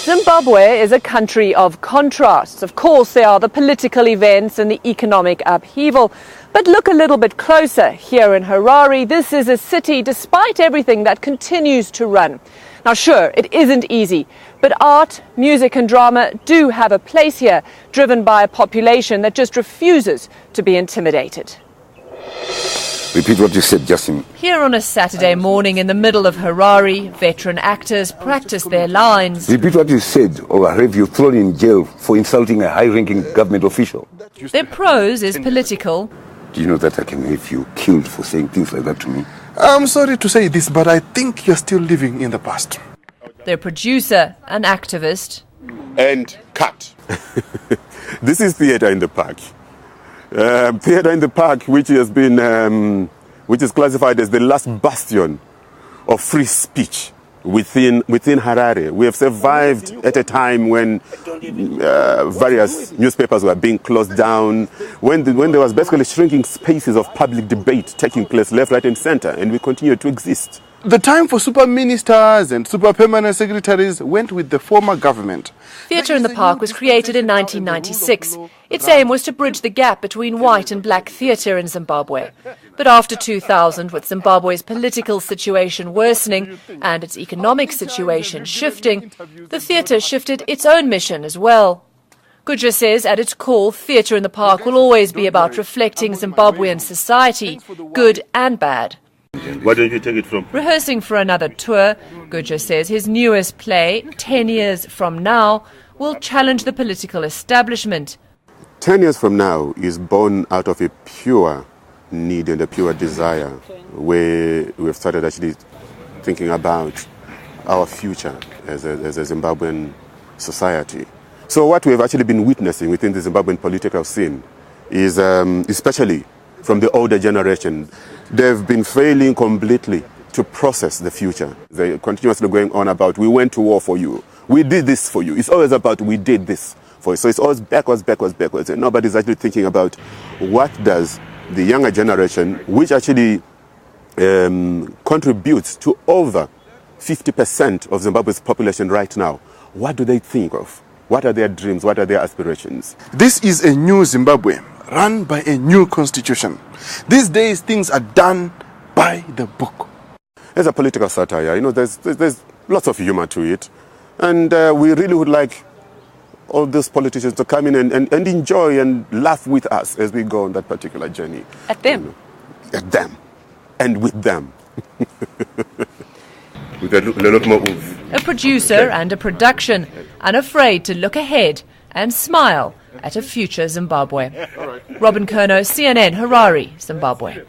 Zimbabwe is a country of contrasts. Of course, there are the political events and the economic upheaval. But look a little bit closer. Here in Harare, this is a city, despite everything, that continues to run. Now, sure, it isn't easy, but art, music and drama do have a place here, driven by a population that just refuses to be intimidated. Repeat what you said, Justin. Here on a Saturday morning in the middle of Harare, veteran actors practice their lines. Repeat what you said, or have you thrown in jail for insulting a high-ranking government official. Their prose is political. Do you know that I can have you killed for saying things like that to me? I'm sorry to say this, but I think you're still living in the past. Their producer, an activist. And cut. This is Theatre in the Park. Theatre in the Park, which is classified as the last bastion of free speech within Harare. We have survived at a time when various newspapers were being closed down, when there was basically shrinking spaces of public debate taking place left, right and centre, and we continue to exist. The time for super ministers and super permanent secretaries went with the former government. Theatre in the Park was created in 1996. Its aim was to bridge the gap between white and black theatre in Zimbabwe. But after 2000, with Zimbabwe's political situation worsening and its economic situation shifting, the theatre shifted its own mission as well. Guja says at its core, Theatre in the Park will always be about reflecting Zimbabwean society, good and bad. Why don't you take it from? Rehearsing for another tour, Guja says his newest play, 10 Years From Now, will challenge the political establishment. 10 years from now is born out of a pure need and a pure desire, where we have started actually thinking about our future as a Zimbabwean society. So what we have actually been witnessing within the Zimbabwean political scene is, especially from the older generation, they've been failing completely to process the future. They're continuously going on about, we went to war for you, we did this for you. It's always about, we did this for you. So it's always backwards. And nobody's actually thinking about what does the younger generation, which actually contributes to over 50% of Zimbabwe's population right now, what do they think of? What are their dreams? What are their aspirations? This is a new Zimbabwe, run by a new constitution. These days, things are done by the book. As a political satire, there's lots of humor to it. And we really would like all those politicians to come in and enjoy and laugh with us as we go on that particular journey. At them? At them. And with them. With a lot more oomph. A producer and a production, unafraid to look ahead and smile at a future Zimbabwe. Robin Kerno, CNN, Harare, Zimbabwe.